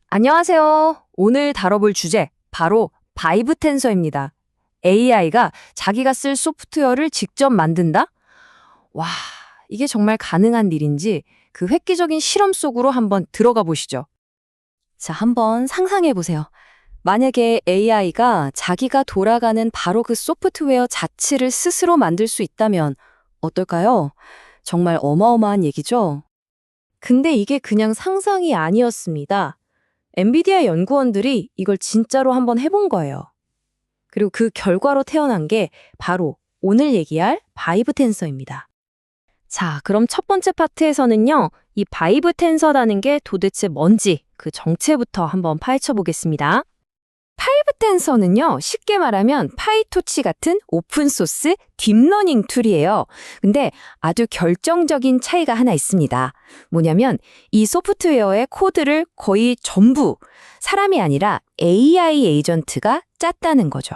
안녕하세요. 오늘 다뤄볼 주제, 바로 바이브 텐서입니다. AI가 자기가 쓸 소프트웨어를 직접 만든다? 와, 이게 정말 가능한 일인지 그 획기적인 실험 속으로 한번 들어가 보시죠. 자, 한번 상상해 보세요. 만약에 AI가 자기가 돌아가는 바로 그 소프트웨어 자체를 스스로 만들 수 있다면 어떨까요? 정말 어마어마한 얘기죠? 근데 이게 그냥 상상이 아니었습니다. 엔비디아 연구원들이 이걸 진짜로 한번 해본 거예요. 그리고 그 결과로 태어난 게 바로 오늘 얘기할 바이브 텐서입니다. 자, 그럼 첫 번째 파트에서는요, 이 바이브 텐서라는 게 도대체 뭔지 그 정체부터 한번 파헤쳐 보겠습니다. 바이브 텐서는요, 쉽게 말하면 파이토치 같은 오픈소스 딥러닝 툴이에요. 근데 아주 결정적인 차이가 하나 있습니다. 뭐냐면 이 소프트웨어의 코드를 거의 전부 사람이 아니라 AI 에이전트가 짰다는 거죠.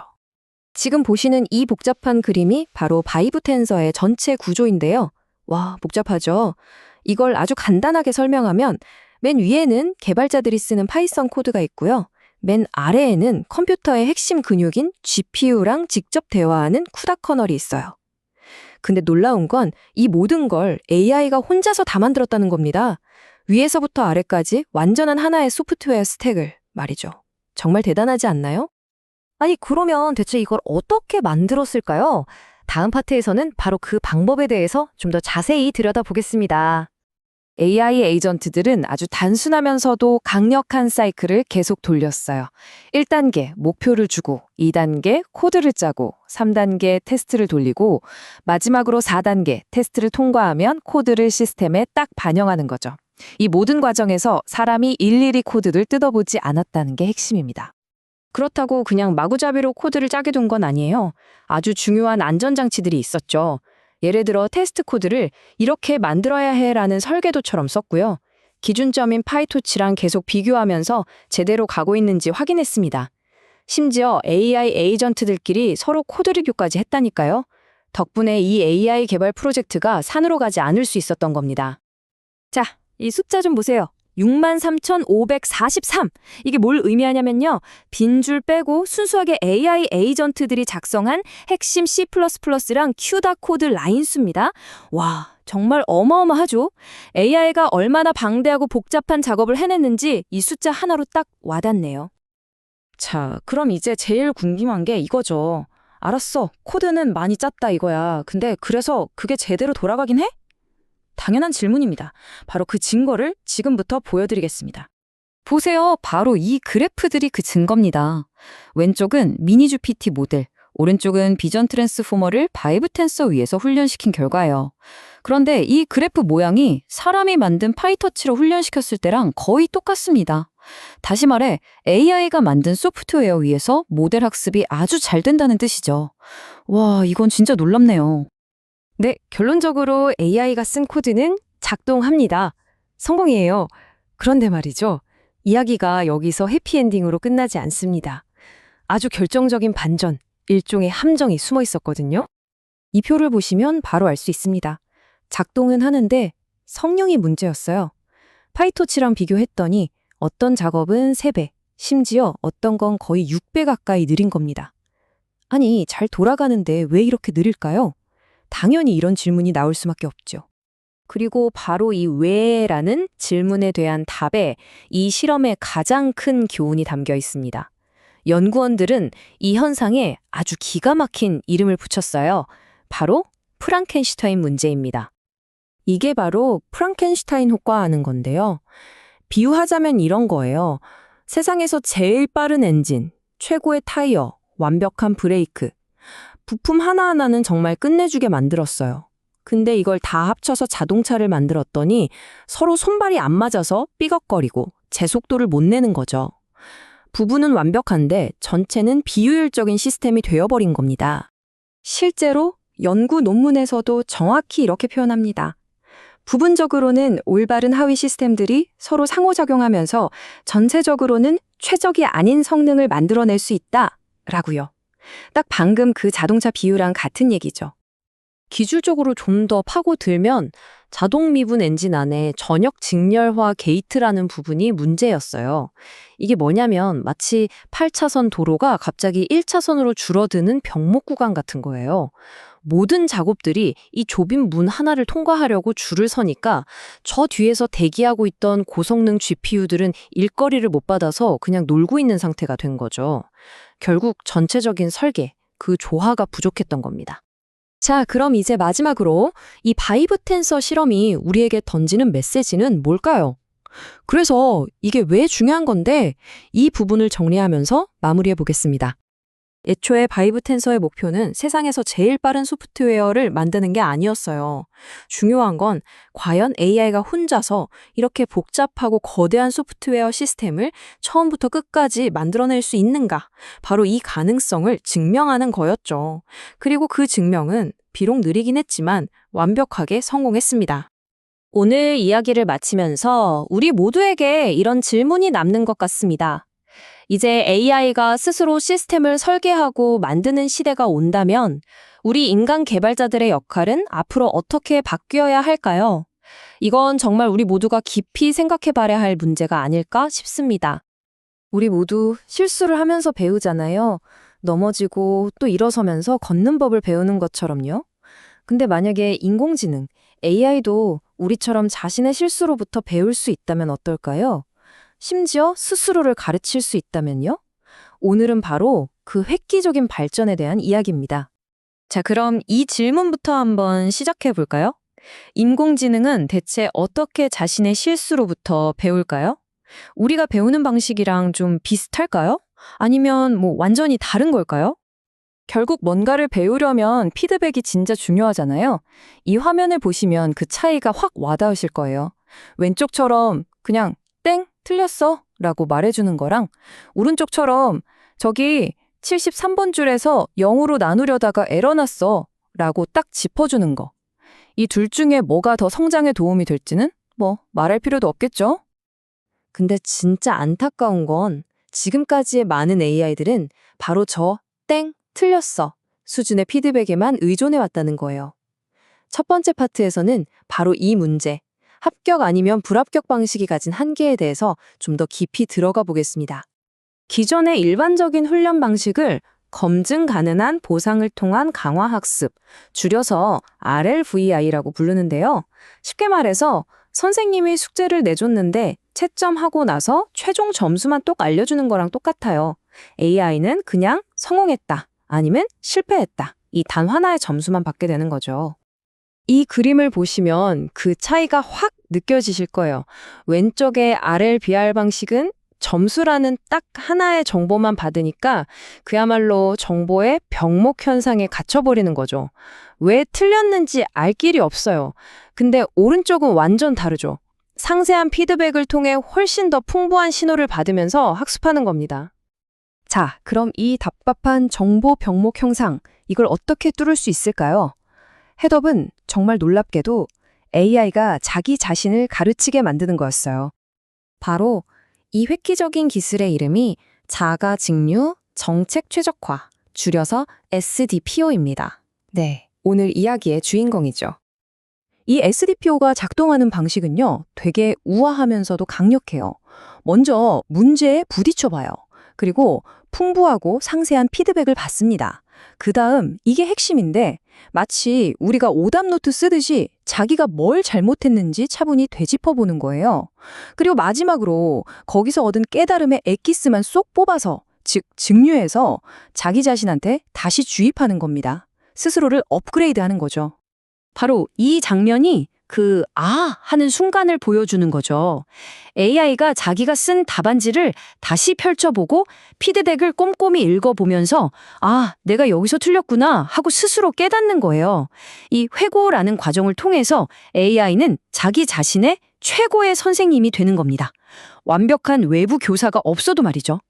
지금 보시는 이 복잡한 그림이 바로 바이브 텐서의 전체 구조인데요. 와, 복잡하죠? 이걸 아주 간단하게 설명하면 맨 위에는 개발자들이 쓰는 파이썬 코드가 있고요. 맨 아래에는 컴퓨터의 핵심 근육인 GPU랑 직접 대화하는 쿠다 커널이 있어요. 근데 놀라운 건 이 모든 걸 AI가 혼자서 다 만들었다는 겁니다. 위에서부터 아래까지 완전한 하나의 소프트웨어 스택을 말이죠. 정말 대단하지 않나요? 아니, 그러면 대체 이걸 어떻게 만들었을까요? 다음 파트에서는 바로 그 방법에 대해서 좀 더 자세히 들여다보겠습니다. AI 에이전트들은 아주 단순하면서도 강력한 사이클을 계속 돌렸어요. 1단계 목표를 주고, 2단계 코드를 짜고, 3단계 테스트를 돌리고, 마지막으로 4단계 테스트를 통과하면 코드를 시스템에 딱 반영하는 거죠. 이 모든 과정에서 사람이 일일이 코드를 뜯어보지 않았다는 게 핵심입니다. 그렇다고 그냥 마구잡이로 코드를 짜게 둔 건 아니에요. 아주 중요한 안전장치들이 있었죠. 예를 들어 테스트 코드를 이렇게 만들어야 해라는 설계도처럼 썼고요. 기준점인 파이토치랑 계속 비교하면서 제대로 가고 있는지 확인했습니다. 심지어 AI 에이전트들끼리 서로 코드 리뷰까지 했다니까요. 덕분에 이 AI 개발 프로젝트가 산으로 가지 않을 수 있었던 겁니다. 자, 이 숫자 좀 보세요. 63,543. 이게 뭘 의미하냐면요. 빈줄 빼고 순수하게 AI 에이전트들이 작성한 핵심 C++랑 큐다 코드 라인 수입니다. 와, 정말 어마어마하죠? AI가 얼마나 방대하고 복잡한 작업을 해냈는지 이 숫자 하나로 딱 와닿네요. 자, 그럼 이제 제일 궁금한 게 이거죠. 알았어, 코드는 많이 짰다 이거야. 근데 그래서 그게 제대로 돌아가긴 해? 당연한 질문입니다. 바로 그 증거를 지금부터 보여드리겠습니다. 보세요. 바로 이 그래프들이 그 증거입니다. 왼쪽은 미니 GPT 모델, 오른쪽은 비전 트랜스포머를 바이브 텐서 위에서 훈련시킨 결과예요. 그런데 이 그래프 모양이 사람이 만든 파이터치로 훈련시켰을 때랑 거의 똑같습니다. 다시 말해 AI가 만든 소프트웨어 위에서 모델 학습이 아주 잘 된다는 뜻이죠. 와, 이건 진짜 놀랍네요. 네, 결론적으로 AI가 쓴 코드는 작동합니다. 성공이에요. 그런데 말이죠. 이야기가 여기서 해피엔딩으로 끝나지 않습니다. 아주 결정적인 반전, 일종의 함정이 숨어 있었거든요. 이 표를 보시면 바로 알 수 있습니다. 작동은 하는데 성능이 문제였어요. 파이토치랑 비교했더니 어떤 작업은 3배, 심지어 어떤 건 거의 6배 가까이 느린 겁니다. 아니, 잘 돌아가는데 왜 이렇게 느릴까요? 당연히 이런 질문이 나올 수밖에 없죠. 그리고 바로 이 왜라는 질문에 대한 답에 이 실험의 가장 큰 교훈이 담겨 있습니다. 연구원들은 이 현상에 아주 기가 막힌 이름을 붙였어요. 바로 프랑켄슈타인 문제입니다. 이게 바로 프랑켄슈타인 효과하는 건데요. 비유하자면 이런 거예요. 세상에서 제일 빠른 엔진, 최고의 타이어, 완벽한 브레이크. 부품 하나하나는 정말 끝내주게 만들었어요. 근데 이걸 다 합쳐서 자동차를 만들었더니 서로 손발이 안 맞아서 삐걱거리고 제 속도를 못 내는 거죠. 부분은 완벽한데 전체는 비효율적인 시스템이 되어버린 겁니다. 실제로 연구 논문에서도 정확히 이렇게 표현합니다. 부분적으로는 올바른 하위 시스템들이 서로 상호작용하면서 전체적으로는 최적이 아닌 성능을 만들어낼 수 있다. 라고요. 딱 방금 그 자동차 비유랑 같은 얘기죠. 기술적으로 좀 더 파고들면 자동 미분 엔진 안에 전역 직렬화 게이트라는 부분이 문제였어요. 이게 뭐냐면 마치 8차선 도로가 갑자기 1차선으로 줄어드는 병목 구간 같은 거예요. 모든 작업들이 이 좁은 문 하나를 통과하려고 줄을 서니까 저 뒤에서 대기하고 있던 고성능 GPU들은 일거리를 못 받아서 그냥 놀고 있는 상태가 된 거죠. 결국 전체적인 설계, 그 조화가 부족했던 겁니다. 자, 그럼 이제 마지막으로 이 바이브 텐서 실험이 우리에게 던지는 메시지는 뭘까요? 그래서 이게 왜 중요한 건데 이 부분을 정리하면서 마무리해 보겠습니다. 애초에 바이브 텐서의 목표는 세상에서 제일 빠른 소프트웨어를 만드는 게 아니었어요. 중요한 건 과연 AI가 혼자서 이렇게 복잡하고 거대한 소프트웨어 시스템을 처음부터 끝까지 만들어낼 수 있는가? 바로 이 가능성을 증명하는 거였죠. 그리고 그 증명은 비록 느리긴 했지만 완벽하게 성공했습니다. 오늘 이야기를 마치면서 우리 모두에게 이런 질문이 남는 것 같습니다. 이제 AI가 스스로 시스템을 설계하고 만드는 시대가 온다면 우리 인간 개발자들의 역할은 앞으로 어떻게 바뀌어야 할까요? 이건 정말 우리 모두가 깊이 생각해 봐야 할 문제가 아닐까 싶습니다. 우리 모두 실수를 하면서 배우잖아요. 넘어지고 또 일어서면서 걷는 법을 배우는 것처럼요. 근데 만약에 인공지능, AI도 우리처럼 자신의 실수로부터 배울 수 있다면 어떨까요? 심지어 스스로를 가르칠 수 있다면요? 오늘은 바로 그 획기적인 발전에 대한 이야기입니다. 자, 그럼 이 질문부터 한번 시작해 볼까요? 인공지능은 대체 어떻게 자신의 실수로부터 배울까요? 우리가 배우는 방식이랑 좀 비슷할까요? 아니면 완전히 다른 걸까요? 결국 뭔가를 배우려면 피드백이 진짜 중요하잖아요. 이 화면을 보시면 그 차이가 확 와닿으실 거예요. 왼쪽처럼 그냥 땡, 틀렸어 라고 말해주는 거랑 오른쪽처럼 저기 73번 줄에서 0으로 나누려다가 에러 났어 라고 딱 짚어주는 거. 이 둘 중에 뭐가 더 성장에 도움이 될지는 말할 필요도 없겠죠? 근데 진짜 안타까운 건 지금까지의 많은 AI들은 바로 저 땡, 틀렸어 수준의 피드백에만 의존해 왔다는 거예요. 첫 번째 파트에서는 바로 이 문제, 합격 아니면 불합격 방식이 가진 한계에 대해서 좀 더 깊이 들어가 보겠습니다. 기존의 일반적인 훈련 방식을 검증 가능한 보상을 통한 강화 학습, 줄여서 RLVI라고 부르는데요. 쉽게 말해서 선생님이 숙제를 내줬는데 채점하고 나서 최종 점수만 똑 알려주는 거랑 똑같아요. AI는 그냥 성공했다, 아니면 실패했다, 이 단 하나의 점수만 받게 되는 거죠. 이 그림을 보시면 그 차이가 확 느껴지실 거예요. 왼쪽의 RLBR 방식은 점수라는 딱 하나의 정보만 받으니까 그야말로 정보의 병목 현상에 갇혀버리는 거죠. 왜 틀렸는지 알 길이 없어요. 근데 오른쪽은 완전 다르죠. 상세한 피드백을 통해 훨씬 더 풍부한 신호를 받으면서 학습하는 겁니다. 자, 그럼 이 답답한 정보 병목 형상, 이걸 어떻게 뚫을 수 있을까요? 해답은 정말 놀랍게도 AI가 자기 자신을 가르치게 만드는 거였어요. 바로 이 획기적인 기술의 이름이 자가-직류 정책 최적화, 줄여서 SDPO입니다. 네, 오늘 이야기의 주인공이죠. 이 SDPO가 작동하는 방식은요, 되게 우아하면서도 강력해요. 먼저 문제에 부딪혀봐요. 그리고 풍부하고 상세한 피드백을 받습니다. 그 다음 이게 핵심인데 마치 우리가 오답노트 쓰듯이 자기가 뭘 잘못했는지 차분히 되짚어보는 거예요. 그리고 마지막으로 거기서 얻은 깨달음의 엑기스만 쏙 뽑아서, 즉 증류해서 자기 자신한테 다시 주입하는 겁니다. 스스로를 업그레이드하는 거죠. 바로 이 장면이 그 하는 순간을 보여주는 거죠. AI가 자기가 쓴 답안지를 다시 펼쳐보고 피드백을 꼼꼼히 읽어보면서 내가 여기서 틀렸구나 하고 스스로 깨닫는 거예요. 이 회고라는 과정을 통해서 AI는 자기 자신의 최고의 선생님이 되는 겁니다. 완벽한 외부 교사가 없어도 말이죠.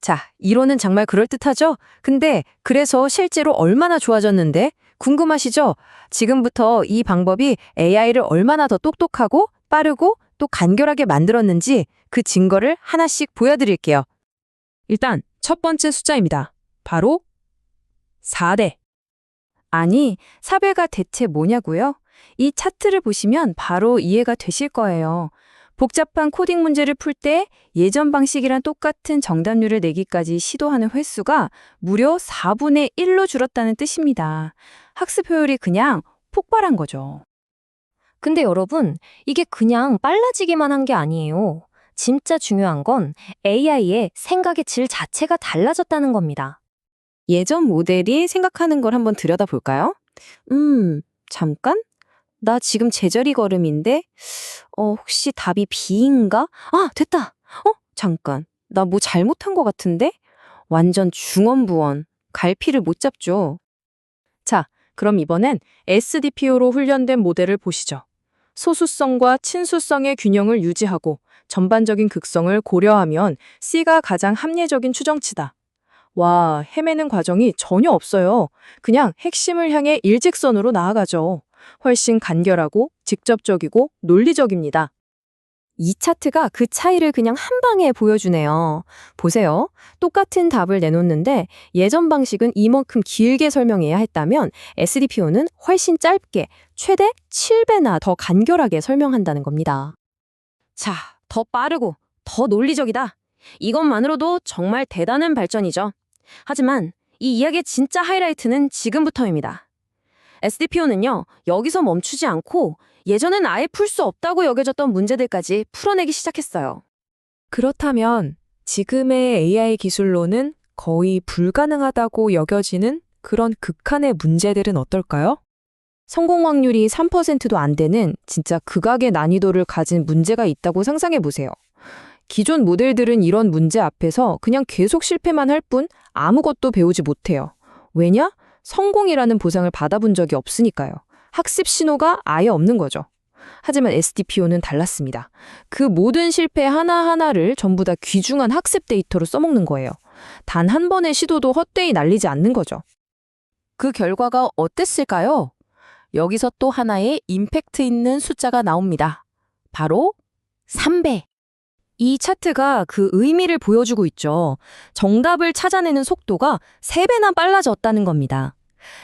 자, 이론은 정말 그럴듯하죠? 근데 그래서 실제로 얼마나 좋아졌는데? 궁금하시죠? 지금부터 이 방법이 AI를 얼마나 더 똑똑하고 빠르고 또 간결하게 만들었는지 그 증거를 하나씩 보여드릴게요. 일단 첫 번째 숫자입니다. 바로 4대. 아니, 사배가 대체 뭐냐고요? 이 차트를 보시면 바로 이해가 되실 거예요. 복잡한 코딩 문제를 풀 때 예전 방식이랑 똑같은 정답률을 내기까지 시도하는 횟수가 무려 4분의 1로 줄었다는 뜻입니다. 학습 효율이 그냥 폭발한 거죠. 근데 여러분, 이게 그냥 빨라지기만 한 게 아니에요. 진짜 중요한 건 AI의 생각의 질 자체가 달라졌다는 겁니다. 예전 모델이 생각하는 걸 한번 들여다볼까요? 잠깐? 나 지금 제자리 걸음인데? 혹시 답이 B인가? 아, 됐다! 잠깐. 나 뭐 잘못한 것 같은데? 완전 중언부언. 갈피를 못 잡죠. 자, 그럼 이번엔 SDPO로 훈련된 모델을 보시죠. 소수성과 친수성의 균형을 유지하고 전반적인 극성을 고려하면 C가 가장 합리적인 추정치다. 와, 헤매는 과정이 전혀 없어요. 그냥 핵심을 향해 일직선으로 나아가죠. 훨씬 간결하고 직접적이고 논리적입니다. 이 차트가 그 차이를 그냥 한 방에 보여주네요. 보세요. 똑같은 답을 내놓는데 예전 방식은 이만큼 길게 설명해야 했다면 SDPO는 훨씬 짧게 최대 7배나 더 간결하게 설명한다는 겁니다. 자, 더 빠르고 더 논리적이다. 이것만으로도 정말 대단한 발전이죠. 하지만 이 이야기의 진짜 하이라이트는 지금부터입니다. SDPO는요, 여기서 멈추지 않고 예전엔 아예 풀 수 없다고 여겨졌던 문제들까지 풀어내기 시작했어요. 그렇다면 지금의 AI 기술로는 거의 불가능하다고 여겨지는 그런 극한의 문제들은 어떨까요? 성공 확률이 3%도 안 되는 진짜 극악의 난이도를 가진 문제가 있다고 상상해 보세요. 기존 모델들은 이런 문제 앞에서 그냥 계속 실패만 할 뿐 아무것도 배우지 못해요. 왜냐? 성공이라는 보상을 받아본 적이 없으니까요. 학습 신호가 아예 없는 거죠. 하지만 SDPO는 달랐습니다. 그 모든 실패 하나하나를 전부 다 귀중한 학습 데이터로 써먹는 거예요. 단 한 번의 시도도 헛되이 날리지 않는 거죠. 그 결과가 어땠을까요? 여기서 또 하나의 임팩트 있는 숫자가 나옵니다. 바로 3배. 이 차트가 그 의미를 보여주고 있죠. 정답을 찾아내는 속도가 3배나 빨라졌다는 겁니다.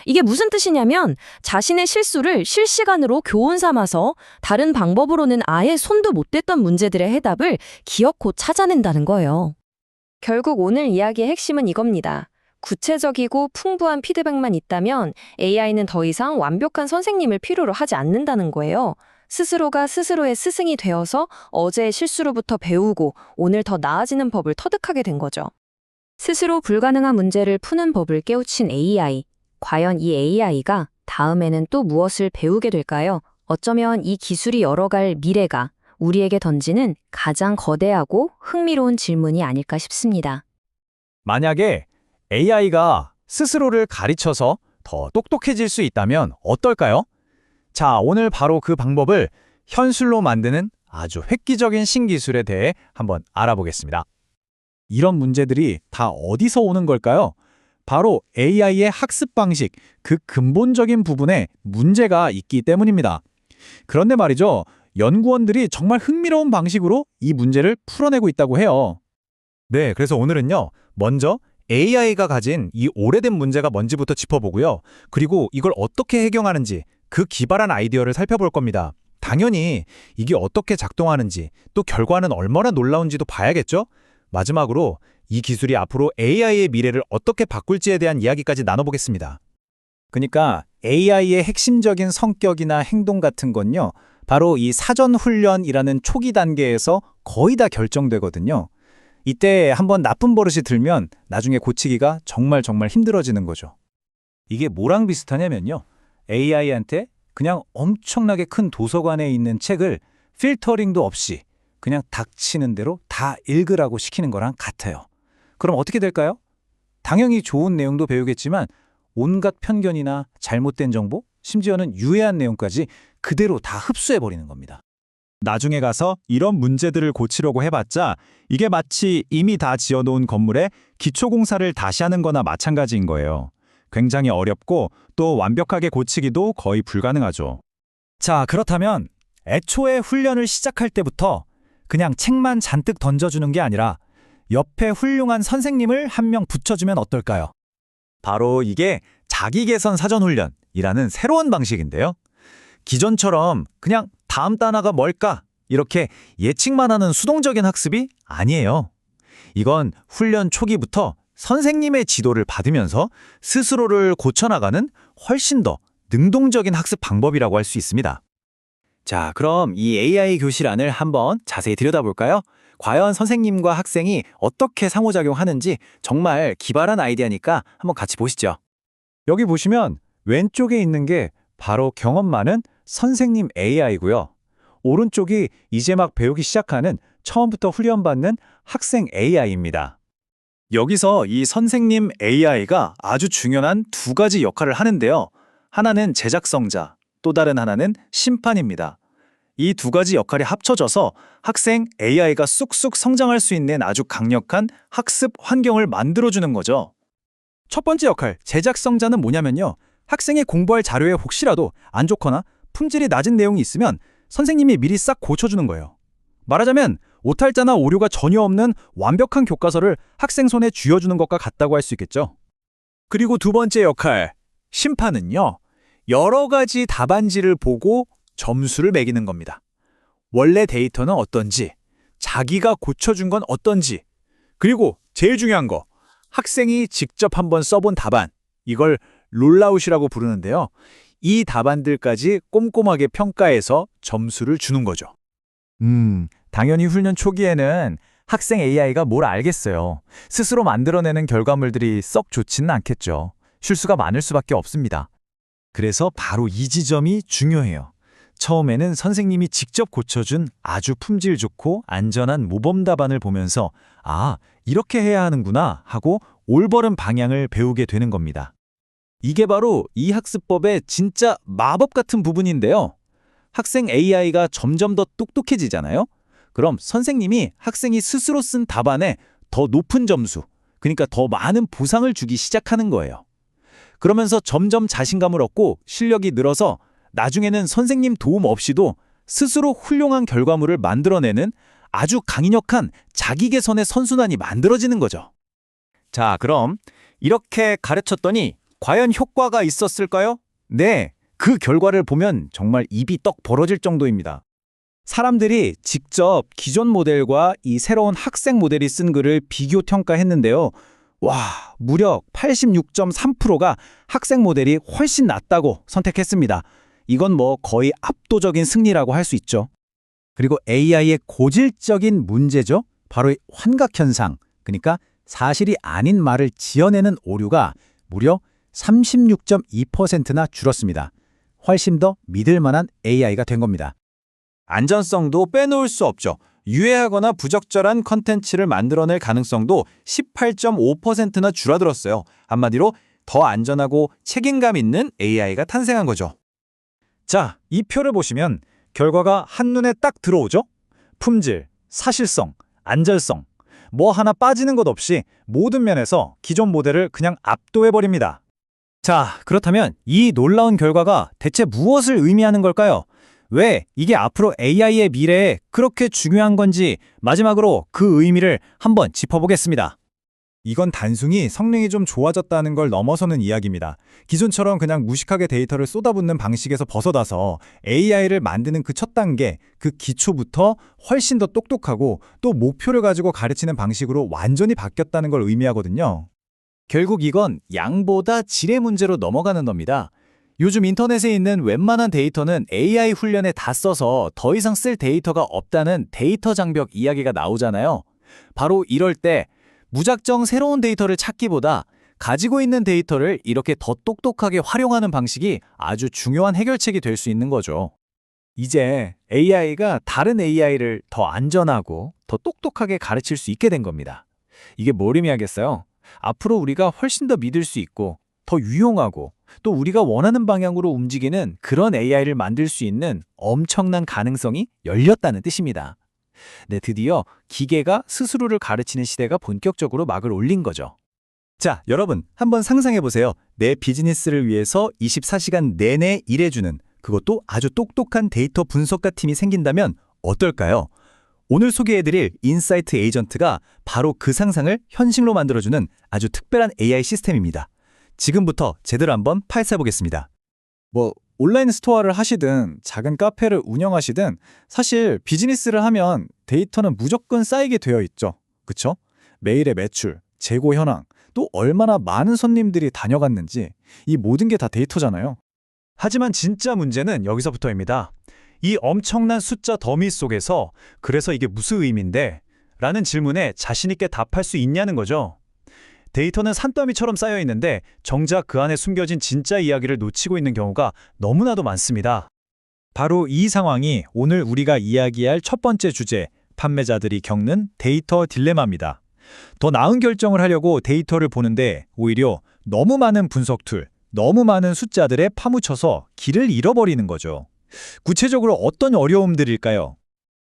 이게 무슨 뜻이냐면 자신의 실수를 실시간으로 교훈 삼아서 다른 방법으로는 아예 손도 못 댔던 문제들의 해답을 기어코 찾아낸다는 거예요. 결국 오늘 이야기의 핵심은 이겁니다. 구체적이고 풍부한 피드백만 있다면 AI는 더 이상 완벽한 선생님을 필요로 하지 않는다는 거예요. 스스로가 스스로의 스승이 되어서 어제의 실수로부터 배우고 오늘 더 나아지는 법을 터득하게 된 거죠. 스스로 불가능한 문제를 푸는 법을 깨우친 AI. 과연 이 AI가 다음에는 또 무엇을 배우게 될까요? 어쩌면 이 기술이 열어갈 미래가 우리에게 던지는 가장 거대하고 흥미로운 질문이 아닐까 싶습니다. 만약에 AI가 스스로를 가르쳐서 더 똑똑해질 수 있다면 어떨까요? 자, 오늘 바로 그 방법을 현실로 만드는 아주 획기적인 신기술에 대해 한번 알아보겠습니다. 이런 문제들이 다 어디서 오는 걸까요? 바로 AI의 학습 방식, 그 근본적인 부분에 문제가 있기 때문입니다. 그런데 말이죠, 연구원들이 정말 흥미로운 방식으로 이 문제를 풀어내고 있다고 해요. 네, 그래서 오늘은요, 먼저 AI가 가진 이 오래된 문제가 뭔지부터 짚어보고요. 그리고 이걸 어떻게 해결하는지, 그 기발한 아이디어를 살펴볼 겁니다. 당연히 이게 어떻게 작동하는지, 또 결과는 얼마나 놀라운지도 봐야겠죠? 마지막으로 이 기술이 앞으로 AI의 미래를 어떻게 바꿀지에 대한 이야기까지 나눠보겠습니다. 그러니까 AI의 핵심적인 성격이나 행동 같은 건요, 바로 이 사전 훈련이라는 초기 단계에서 거의 다 결정되거든요. 이때 한번 나쁜 버릇이 들면 나중에 고치기가 정말 힘들어지는 거죠. 이게 뭐랑 비슷하냐면요, AI한테 그냥 엄청나게 큰 도서관에 있는 책을 필터링도 없이 그냥 닥치는 대로 다 읽으라고 시키는 거랑 같아요. 그럼 어떻게 될까요? 당연히 좋은 내용도 배우겠지만 온갖 편견이나 잘못된 정보, 심지어는 유해한 내용까지 그대로 다 흡수해버리는 겁니다. 나중에 가서 이런 문제들을 고치려고 해봤자 이게 마치 이미 다 지어놓은 건물에 기초공사를 다시 하는 거나 마찬가지인 거예요. 굉장히 어렵고 또 완벽하게 고치기도 거의 불가능하죠. 자, 그렇다면 애초에 훈련을 시작할 때부터 그냥 책만 잔뜩 던져주는 게 아니라 옆에 훌륭한 선생님을 한 명 붙여주면 어떨까요? 바로 이게 자기 개선 사전 훈련이라는 새로운 방식인데요. 기존처럼 그냥 다음 단어가 뭘까? 이렇게 예측만 하는 수동적인 학습이 아니에요. 이건 훈련 초기부터 선생님의 지도를 받으면서 스스로를 고쳐나가는 훨씬 더 능동적인 학습 방법이라고 할 수 있습니다. 자, 그럼 이 AI 교실안을 한번 자세히 들여다볼까요? 과연 선생님과 학생이 어떻게 상호작용하는지 정말 기발한 아이디어니까 한번 같이 보시죠. 여기 보시면 왼쪽에 있는 게 바로 경험 많은 선생님 AI고요. 오른쪽이 이제 막 배우기 시작하는 처음부터 훈련받는 학생 AI입니다. 여기서 이 선생님 AI가 아주 중요한 두 가지 역할을 하는데요. 하나는 제작성자, 또 다른 하나는 심판입니다. 이 두 가지 역할이 합쳐져서 학생 AI가 쑥쑥 성장할 수 있는 아주 강력한 학습 환경을 만들어주는 거죠. 첫 번째 역할, 제작성자는 뭐냐면요. 학생이 공부할 자료에 혹시라도 안 좋거나 품질이 낮은 내용이 있으면 선생님이 미리 싹 고쳐주는 거예요. 말하자면 오탈자나 오류가 전혀 없는 완벽한 교과서를 학생 손에 쥐어주는 것과 같다고 할 수 있겠죠. 그리고 두 번째 역할, 심판은요. 여러 가지 답안지를 보고 점수를 매기는 겁니다. 원래 데이터는 어떤지, 자기가 고쳐준 건 어떤지, 그리고 제일 중요한 거, 학생이 직접 한번 써본 답안, 이걸 롤아웃이라고 부르는데요. 이 답안들까지 꼼꼼하게 평가해서 점수를 주는 거죠. 당연히 훈련 초기에는 학생 AI가 뭘 알겠어요. 스스로 만들어내는 결과물들이 썩 좋지는 않겠죠. 실수가 많을 수밖에 없습니다. 그래서 바로 이 지점이 중요해요. 처음에는 선생님이 직접 고쳐준 아주 품질 좋고 안전한 모범 답안을 보면서 아, 이렇게 해야 하는구나 하고 올바른 방향을 배우게 되는 겁니다. 이게 바로 이 학습법의 진짜 마법 같은 부분인데요. 학생 AI가 점점 더 똑똑해지잖아요. 그럼 선생님이 학생이 스스로 쓴 답안에 더 높은 점수, 그러니까 더 많은 보상을 주기 시작하는 거예요. 그러면서 점점 자신감을 얻고 실력이 늘어서 나중에는 선생님 도움 없이도 스스로 훌륭한 결과물을 만들어내는 아주 강력한 자기 개선의 선순환이 만들어지는 거죠. 자, 그럼 이렇게 가르쳤더니 과연 효과가 있었을까요? 네, 그 결과를 보면 정말 입이 떡 벌어질 정도입니다. 사람들이 직접 기존 모델과 이 새로운 학생 모델이 쓴 글을 비교 평가했는데요. 와, 무려 86.3%가 학생 모델이 훨씬 낫다고 선택했습니다. 이건 뭐 거의 압도적인 승리라고 할 수 있죠. 그리고 AI의 고질적인 문제죠. 바로 이 환각현상, 그러니까 사실이 아닌 말을 지어내는 오류가 무려 36.2%나 줄었습니다. 훨씬 더 믿을 만한 AI가 된 겁니다. 안전성도 빼놓을 수 없죠. 유해하거나 부적절한 컨텐츠를 만들어낼 가능성도 18.5%나 줄어들었어요. 한마디로 더 안전하고 책임감 있는 AI가 탄생한 거죠. 자, 이 표를 보시면 결과가 한눈에 딱 들어오죠? 품질, 사실성, 안전성, 뭐 하나 빠지는 것 없이 모든 면에서 기존 모델을 그냥 압도해버립니다. 자, 그렇다면 이 놀라운 결과가 대체 무엇을 의미하는 걸까요? 왜 이게 앞으로 AI의 미래에 그렇게 중요한 건지 마지막으로 그 의미를 한번 짚어보겠습니다. 이건 단순히 성능이 좀 좋아졌다는 걸 넘어서는 이야기입니다. 기존처럼 그냥 무식하게 데이터를 쏟아붓는 방식에서 벗어나서 AI를 만드는 그 첫 단계, 그 기초부터 훨씬 더 똑똑하고 또 목표를 가지고 가르치는 방식으로 완전히 바뀌었다는 걸 의미하거든요. 결국 이건 양보다 질의 문제로 넘어가는 겁니다. 요즘 인터넷에 있는 웬만한 데이터는 AI 훈련에 다 써서 더 이상 쓸 데이터가 없다는 데이터 장벽 이야기가 나오잖아요. 바로 이럴 때 무작정 새로운 데이터를 찾기보다 가지고 있는 데이터를 이렇게 더 똑똑하게 활용하는 방식이 아주 중요한 해결책이 될 수 있는 거죠. 이제 AI가 다른 AI를 더 안전하고 더 똑똑하게 가르칠 수 있게 된 겁니다. 이게 뭘 의미하겠어요? 앞으로 우리가 훨씬 더 믿을 수 있고 더 유용하고 또 우리가 원하는 방향으로 움직이는 그런 AI를 만들 수 있는 엄청난 가능성이 열렸다는 뜻입니다. 네, 드디어 기계가 스스로를 가르치는 시대가 본격적으로 막을 올린 거죠. 자, 여러분 한번 상상해보세요. 내 비즈니스를 위해서 24시간 내내 일해주는, 그것도 아주 똑똑한 데이터 분석가 팀이 생긴다면 어떨까요? 오늘 소개해드릴 인사이트 에이전트가 바로 그 상상을 현실로 만들어주는 아주 특별한 AI 시스템입니다. 지금부터 제대로 한번 파헤쳐 보겠습니다. 온라인 스토어를 하시든 작은 카페를 운영하시든 사실 비즈니스를 하면 데이터는 무조건 쌓이게 되어 있죠. 그쵸? 매일의 매출, 재고 현황, 또 얼마나 많은 손님들이 다녀갔는지 이 모든 게 다 데이터잖아요. 하지만 진짜 문제는 여기서부터입니다. 이 엄청난 숫자 더미 속에서 그래서 이게 무슨 의미인데? 라는 질문에 자신 있게 답할 수 있냐는 거죠. 데이터는 산더미처럼 쌓여 있는데 정작 그 안에 숨겨진 진짜 이야기를 놓치고 있는 경우가 너무나도 많습니다. 바로 이 상황이 오늘 우리가 이야기할 첫 번째 주제, 판매자들이 겪는 데이터 딜레마입니다. 더 나은 결정을 하려고 데이터를 보는데 오히려 너무 많은 분석 툴, 너무 많은 숫자들에 파묻혀서 길을 잃어버리는 거죠. 구체적으로 어떤 어려움들일까요?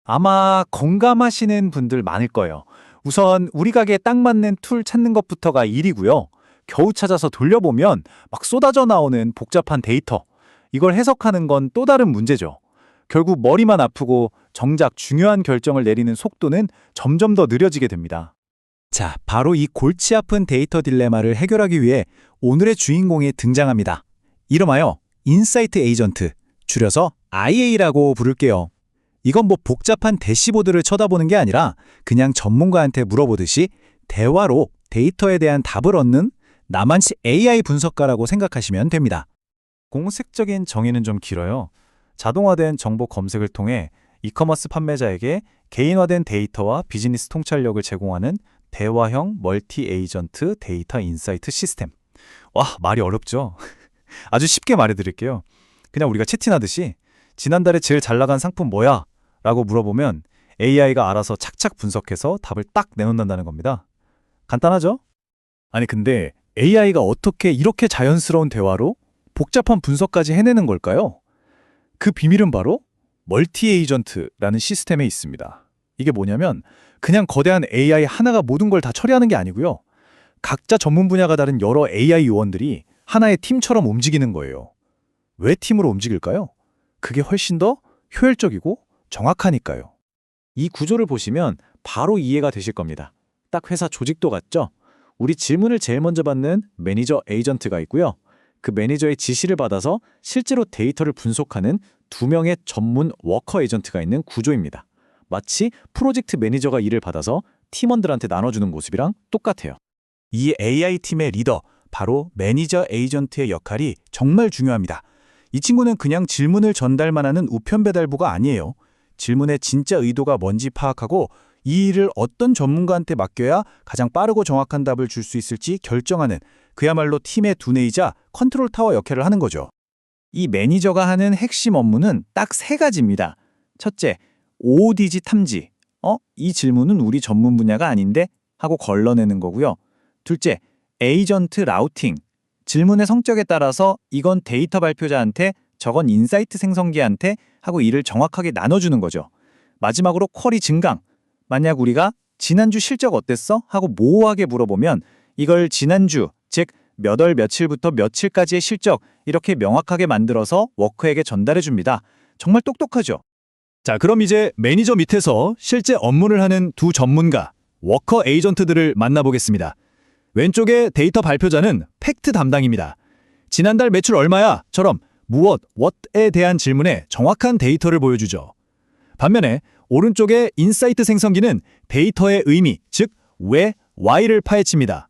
아마 공감하시는 분들 많을 거예요. 우선 우리 가게에 딱 맞는 툴 찾는 것부터가 일이고요. 겨우 찾아서 돌려보면 막 쏟아져 나오는 복잡한 데이터. 이걸 해석하는 건 또 다른 문제죠. 결국 머리만 아프고 정작 중요한 결정을 내리는 속도는 점점 더 느려지게 됩니다. 자, 바로 이 골치 아픈 데이터 딜레마를 해결하기 위해 오늘의 주인공이 등장합니다. 이름하여 인사이트 에이전트, 줄여서 IA라고 부를게요. 이건 뭐 복잡한 대시보드를 쳐다보는 게 아니라 그냥 전문가한테 물어보듯이 대화로 데이터에 대한 답을 얻는 나만치 AI 분석가라고 생각하시면 됩니다. 공식적인 정의는 좀 길어요. 자동화된 정보 검색을 통해 이커머스 판매자에게 개인화된 데이터와 비즈니스 통찰력을 제공하는 대화형 멀티 에이전트 데이터 인사이트 시스템. 와, 말이 어렵죠? 아주 쉽게 말해드릴게요. 그냥 우리가 채팅하듯이 지난달에 제일 잘 나간 상품 뭐야? 라고 물어보면 AI가 알아서 착착 분석해서 답을 딱 내놓는다는 겁니다. 간단하죠? 아니 근데 AI가 어떻게 이렇게 자연스러운 대화로 복잡한 분석까지 해내는 걸까요? 그 비밀은 바로 멀티 에이전트라는 시스템에 있습니다. 이게 뭐냐면 그냥 거대한 AI 하나가 모든 걸 다 처리하는 게 아니고요. 각자 전문 분야가 다른 여러 AI 요원들이 하나의 팀처럼 움직이는 거예요. 왜 팀으로 움직일까요? 그게 훨씬 더 효율적이고 정확하니까요. 이 구조를 보시면 바로 이해가 되실 겁니다. 딱 회사 조직도 같죠? 우리 질문을 제일 먼저 받는 매니저 에이전트가 있고요. 그 매니저의 지시를 받아서 실제로 데이터를 분석하는 2명의 전문 워커 에이전트가 있는 구조입니다. 마치 프로젝트 매니저가 일을 받아서 팀원들한테 나눠주는 모습이랑 똑같아요. 이 AI팀의 리더, 바로 매니저 에이전트의 역할이 정말 중요합니다. 이 친구는 그냥 질문을 전달만 하는 우편 배달부가 아니에요. 질문의 진짜 의도가 뭔지 파악하고 이 일을 어떤 전문가한테 맡겨야 가장 빠르고 정확한 답을 줄 수 있을지 결정하는 그야말로 팀의 두뇌이자 컨트롤 타워 역할을 하는 거죠. 이 매니저가 하는 핵심 업무는 딱 3가지입니다. 첫째, OODG 탐지. 이 질문은 우리 전문 분야가 아닌데? 하고 걸러내는 거고요. 둘째, 에이전트 라우팅. 질문의 성격에 따라서 이건 데이터 발표자한테, 저건 인사이트 생성기한테 하고 일을 정확하게 나눠주는 거죠. 마지막으로 쿼리 증강. 만약 우리가 지난주 실적 어땠어? 하고 모호하게 물어보면 이걸 지난주, 즉 몇 월 며칠부터 며칠까지의 실적 이렇게 명확하게 만들어서 워커에게 전달해 줍니다. 정말 똑똑하죠? 자, 그럼 이제 매니저 밑에서 실제 업무를 하는 두 전문가, 워커 에이전트들을 만나보겠습니다. 왼쪽에 데이터 발표자는 팩트 담당입니다. 지난달 매출 얼마야? 처럼 무엇, what에 대한 질문에 정확한 데이터를 보여주죠. 반면에 오른쪽에 인사이트 생성기는 데이터의 의미, 즉 왜, why를 파헤칩니다.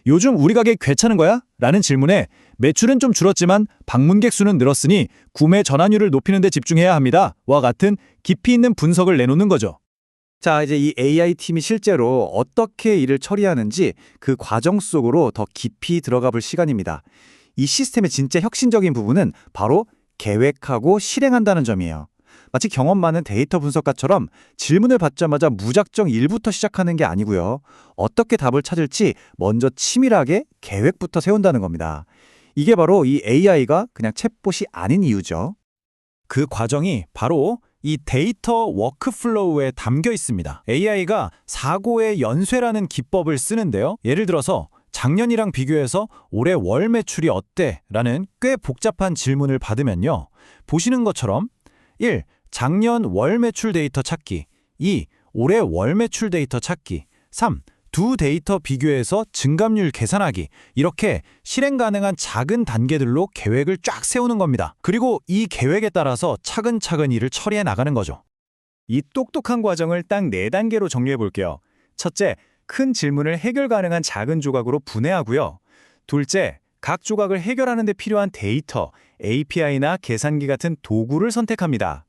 요즘 우리 가게 괜찮은 거야? 라는 질문에 매출은 좀 줄었지만 방문객 수는 늘었으니 구매 전환율을 높이는 데 집중해야 합니다. 와 같은 깊이 있는 분석을 내놓는 거죠. 자, 이제 이 AI팀이 실제로 어떻게 일을 처리하는지 그 과정 속으로 더 깊이 들어가 볼 시간입니다. 이 시스템의 진짜 혁신적인 부분은 바로 계획하고 실행한다는 점이에요. 마치 경험 많은 데이터 분석가처럼 질문을 받자마자 무작정 일부터 시작하는 게 아니고요. 어떻게 답을 찾을지 먼저 치밀하게 계획부터 세운다는 겁니다. 이게 바로 이 AI가 그냥 챗봇이 아닌 이유죠. 그 과정이 바로 이 데이터 워크플로우에 담겨 있습니다. AI가 사고의 연쇄라는 기법을 쓰는데요. 예를 들어서 작년이랑 비교해서 올해 월 매출이 어때? 라는 꽤 복잡한 질문을 받으면요. 보시는 것처럼 1. 작년 월 매출 데이터 찾기 2. 올해 월 매출 데이터 찾기 3. 두 데이터 비교해서 증감률 계산하기, 이렇게 실행 가능한 작은 단계들로 계획을 쫙 세우는 겁니다. 그리고 이 계획에 따라서 차근차근 일을 처리해 나가는 거죠. 이 똑똑한 과정을 딱 4단계로 정리해 볼게요. 첫째, 큰 질문을 해결 가능한 작은 조각으로 분해하고요. 둘째, 각 조각을 해결하는 데 필요한 데이터, API나 계산기 같은 도구를 선택합니다.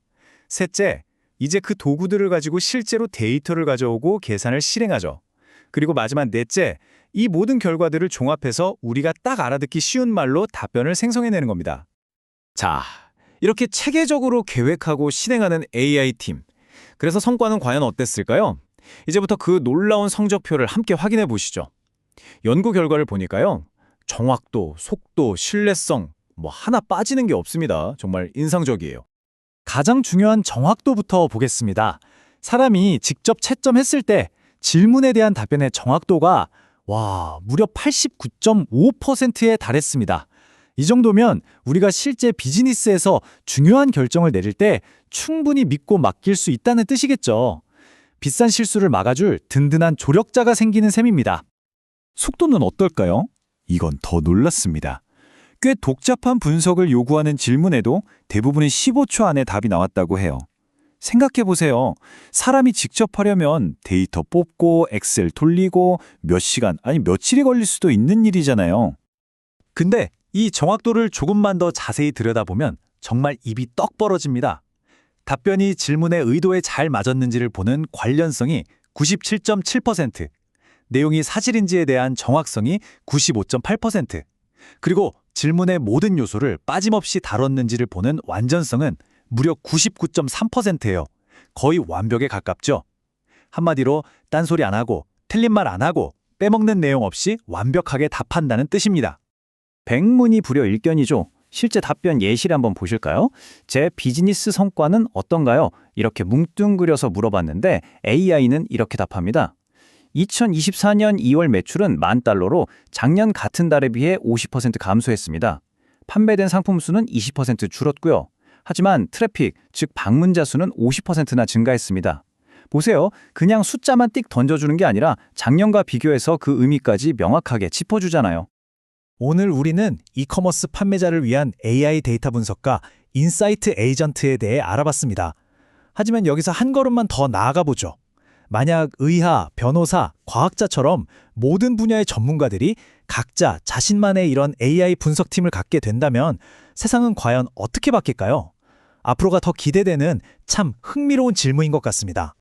셋째, 이제 그 도구들을 가지고 실제로 데이터를 가져오고 계산을 실행하죠. 그리고 마지막 넷째, 이 모든 결과들을 종합해서 우리가 딱 알아듣기 쉬운 말로 답변을 생성해내는 겁니다. 자, 이렇게 체계적으로 계획하고 실행하는 AI팀. 그래서 성과는 과연 어땠을까요? 이제부터 그 놀라운 성적표를 함께 확인해 보시죠. 연구 결과를 보니까요. 정확도, 속도, 신뢰성, 하나 빠지는 게 없습니다. 정말 인상적이에요. 가장 중요한 정확도부터 보겠습니다. 사람이 직접 채점했을 때 질문에 대한 답변의 정확도가 무려 89.5%에 달했습니다. 이 정도면 우리가 실제 비즈니스에서 중요한 결정을 내릴 때 충분히 믿고 맡길 수 있다는 뜻이겠죠. 비싼 실수를 막아줄 든든한 조력자가 생기는 셈입니다. 속도는 어떨까요? 이건 더 놀랐습니다. 꽤 복잡한 분석을 요구하는 질문에도 대부분은 15초 안에 답이 나왔다고 해요. 생각해보세요. 사람이 직접 하려면 데이터 뽑고 엑셀 돌리고 몇 시간, 아니 며칠이 걸릴 수도 있는 일이잖아요. 근데 이 정확도를 조금만 더 자세히 들여다보면 정말 입이 떡 벌어집니다. 답변이 질문의 의도에 잘 맞았는지를 보는 관련성이 97.7%, 내용이 사실인지에 대한 정확성이 95.8%, 그리고 질문의 모든 요소를 빠짐없이 다뤘는지를 보는 완전성은 무려 99.3%예요. 거의 완벽에 가깝죠. 한마디로 딴소리 안 하고 틀린 말 안 하고 빼먹는 내용 없이 완벽하게 답한다는 뜻입니다. 백문이 불여일견이죠. 실제 답변 예시를 한번 보실까요? 제 비즈니스 성과는 어떤가요? 이렇게 뭉뚱그려서 물어봤는데 AI는 이렇게 답합니다. 2024년 2월 매출은 $10,000로 작년 같은 달에 비해 50% 감소했습니다. 판매된 상품 수는 20% 줄었고요. 하지만 트래픽, 즉 방문자 수는 50%나 증가했습니다. 보세요. 그냥 숫자만 띡 던져주는 게 아니라 작년과 비교해서 그 의미까지 명확하게 짚어주잖아요. 오늘 우리는 이커머스 판매자를 위한 AI 데이터 분석가 인사이트 에이전트에 대해 알아봤습니다. 하지만 여기서 한 걸음만 더 나아가 보죠. 만약 의사, 변호사, 과학자처럼 모든 분야의 전문가들이 각자 자신만의 이런 AI 분석팀을 갖게 된다면 세상은 과연 어떻게 바뀔까요? 앞으로가 더 기대되는 참 흥미로운 질문인 것 같습니다.